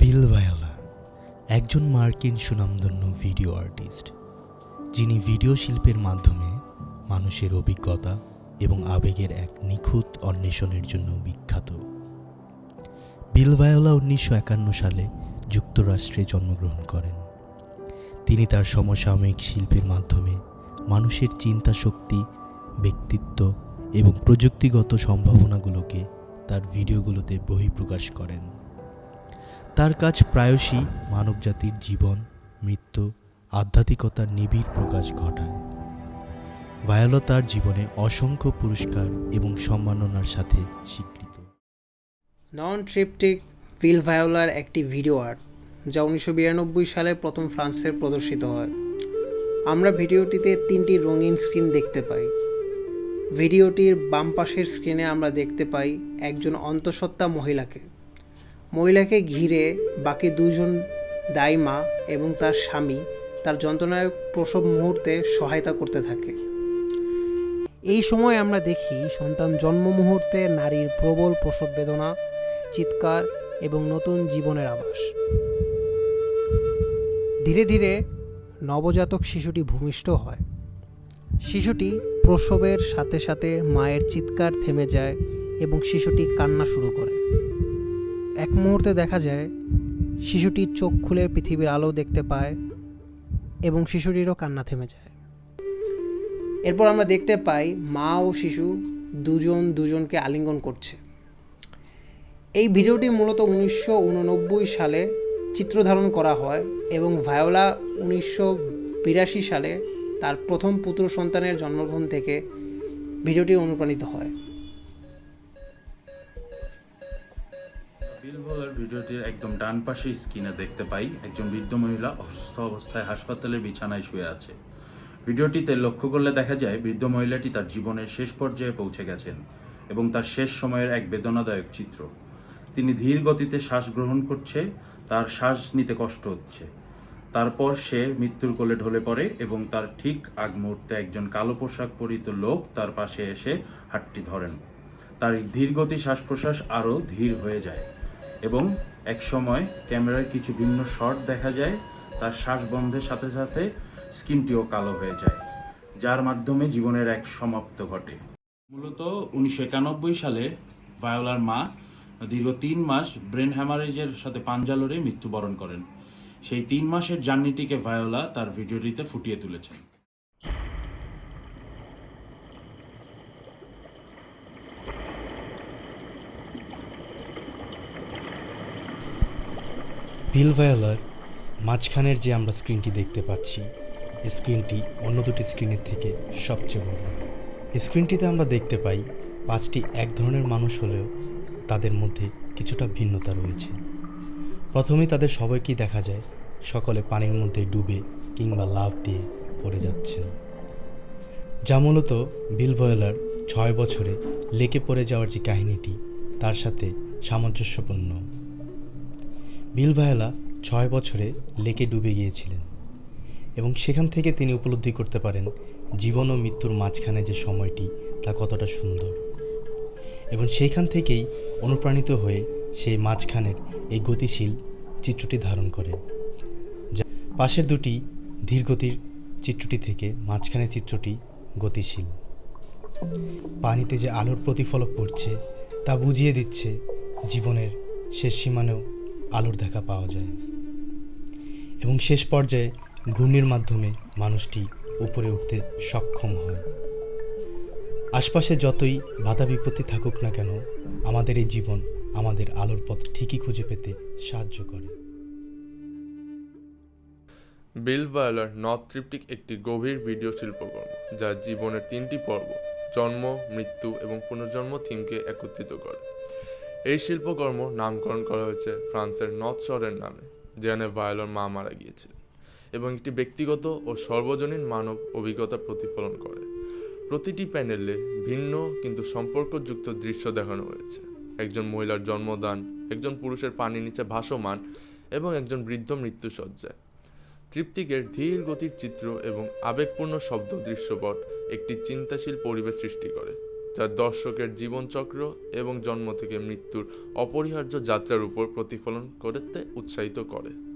বিল Viola একজন মার্কিন সুনামধন্য ভিডিও আর্টিস্ট, যিনি ভিডিও শিল্পের মাধ্যমে মানুষের অভিজ্ঞতা এবং আবেগের এক নিখুঁত অন্বেষণের জন্য বিখ্যাত। বিল ভায়োলা 1951 সালে যুক্তরাষ্ট্রে জন্মগ্রহণ করেন। তিনি তার সমসাময়িক শিল্পের মাধ্যমে মানুষের চিন্তা শক্তি, ব্যক্তিত্ব এবং প্রযুক্তিগত সম্ভাবনাগুলোকে তার ভিডিওগুলোতে বহিঃপ্রকাশ করেন। তার কাজ প্রায়শই মানবজাতির জীবন, মৃত্যু, আধ্যাত্মিকতার নিবিড় প্রকাশ ঘটায়। ভায়োলা তার জীবনে অসংখ্য পুরস্কার এবং সম্মাননার সাথে স্বীকৃত। নন ট্রিপটিক বিল ভায়োলার একটি ভিডিও আর্ট, যা 1992 সালে প্রথম ফ্রান্সে প্রদর্শিত হয়। আমরা ভিডিওটিতে 3টি রঙিন স্ক্রিন দেখতে পাই। ভিডিওটির বাম পাশের স্ক্রিনে আমরা দেখতে পাই একজন অন্তঃসত্ত্বা মহিলাকে ঘিরে বাকি দুজন দাইমা এবং তার স্বামী তার যন্ত্রণায় প্রসব মুহূর্তে সহায়তা করতে থাকে। এই সময় আমরা দেখি সন্তান জন্ম মুহূর্তে নারীর প্রবল প্রসব বেদনা, চিৎকার এবং নতুন জীবনের আভাস। ধীরে ধীরে নবজাতক শিশুটি ভূমিষ্ঠ হয়। শিশুটি প্রসবের সাথে সাথে মায়ের চিৎকার থেমে যায় এবং শিশুটি কান্না শুরু করে। এক মুহূর্তে দেখা যায় শিশুটি চোখ খুলে পৃথিবীর আলো দেখতে পায় এবং শিশুটিরও কান্না থেমে যায়। এরপর আমরা দেখতে পাই মা ও শিশু দুজনকে আলিঙ্গন করছে। এই ভিডিওটি মূলত 1989 সালে চিত্রধারণ করা হয় এবং ভায়োলা 1982 সালে তার প্রথম পুত্র সন্তানের জন্মগ্রহণ থেকে ভিডিওটি অনুপ্রাণিত হয়। বিল ভায়োলার ভিডিওটির একদম ডান পাশে স্ক্রিনে দেখতে পাই একজন বৃদ্ধ মহিলা অসুস্থ অবস্থায় হাসপাতালের বিছানায় শুয়ে আছে। ভিডিওটিতে লক্ষ্য করলে দেখা যায় বৃদ্ধ মহিলাটি তার জীবনের শেষ পর্যায়ে পৌঁছে গেছেন এবং তার শেষ সময়ের এক বেদনাদায়ক চিত্র। তিনি ধীর গতিতে শ্বাস গ্রহণ করছে, তার শ্বাস নিতে কষ্ট হচ্ছে। তারপর সে মৃত্যুর কোলে ঢলে পড়ে এবং তার ঠিক আগ মুহূর্তে একজন কালো পোশাক পরিহিত লোক তার পাশে এসে হাতটি ধরেন। তার ধীর গতি শ্বাস প্রশ্বাস আরও ধীর হয়ে যায় এবং এক সময় ক্যামেরায় কিছু ভিন্ন শট দেখা যায়। তার শ্বাস বন্ধের সাথে সাথে স্ক্রিনটিও কালো হয়ে যায়, যার মাধ্যমে জীবনের এক সমাপ্ত ঘটে। মূলত 1991 সালে ভায়োলার মা দীর্ঘ 3 মাস ব্রেন হ্যামারেজের সাথে পাঞ্জা লড়ে মৃত্যুবরণ করেন। সেই 3 মাসের জার্নিটিকে ভায়োলা তার ভিডিওটিতে ফুটিয়ে তুলেছেন। বিল ভায়োলার মাঝখানের যে আমরা স্ক্রিনটি দেখতে পাচ্ছি, স্ক্রিনটি অন্য দুটি স্ক্রিনের থেকে সবচেয়ে বড়। স্ক্রিনটিতে আমরা দেখতে পাই 5টি এক ধরনের মানুষ হলেও তাদের মধ্যে কিছুটা ভিন্নতা রয়েছে। প্রথমেই তাদের সবাইকেই দেখা যায় সকলে পানির মধ্যে ডুবে কিংবা লাফ দিয়ে পড়ে যাচ্ছেন, যা মূলত বিল ভায়োলার 6 বছরে লেকে পড়ে যাওয়ার যে কাহিনীটি তার সাথে সামঞ্জস্যপূর্ণ। বিল ভায়োলা 6 বছরে লেকে ডুবে গিয়েছিলেন এবং সেখান থেকে তিনি উপলব্ধি করতে পারেন জীবন ও মৃত্যুর মাঝখানে যে সময়টি তা কতটা সুন্দর, এবং সেইখান থেকেই অনুপ্রাণিত হয়ে সেই মাঝখানের এই গতিশীল চিত্রটি ধারণ করে। পাশের দুটি ধীরগতির চিত্রটি থেকে মাঝখানের চিত্রটি গতিশীল। পানিতে যে আলোর প্রতিফলক পড়ছে তা বুঝিয়ে দিচ্ছে জীবনের শেষ সীমানেও আলোর দেখা পাওয়া যায় এবং শেষ পর্যায়ে ঘূর্ণির মাধ্যমে মানুষটি উপরে উঠতে সক্ষম হয়। আশপাশে যতই বাধা বিপত্তি থাকুক না কেন, আমাদের এই জীবন আমাদের আলোর পথ ঠিকই খুঁজে পেতে সাহায্য করে। বিল ভায়োলার নট ট্রিপটিক একটি গভীর ভিডিও শিল্পকর্ম, যা জীবনের 3টি পর্ব জন্ম, মৃত্যু এবং পুনর্জন্ম থিমকে একত্রিত করে। এই শিল্পকর্ম নামকরণ করা হয়েছে ফ্রান্সের নর্থ শহরের নামে, যেখানে ভায়োলার মা মারা গিয়েছিলেন, এবং একটি ব্যক্তিগত ও সর্বজনীন মানব অভিজ্ঞতা প্রতিফলন করে। প্রতিটি প্যানেলে ভিন্ন কিন্তু সম্পর্কযুক্ত দৃশ্য দেখানো হয়েছে। একজন মহিলার জন্মদান, একজন পুরুষের পানির নিচে ভাসমান এবং একজন বৃদ্ধ মৃত্যুসজ্জায়। ট্রিপটিকের ধীর গতির চিত্র এবং আবেগপূর্ণ শব্দ দৃশ্যপট একটি চিন্তাশীল পরিবেশ সৃষ্টি করে, যা দর্শকের জীবনচক্র এবং জন্ম থেকে মৃত্যুর অপরিহার্য যাত্রার উপর প্রতিফলন করতে উৎসাহিত করে।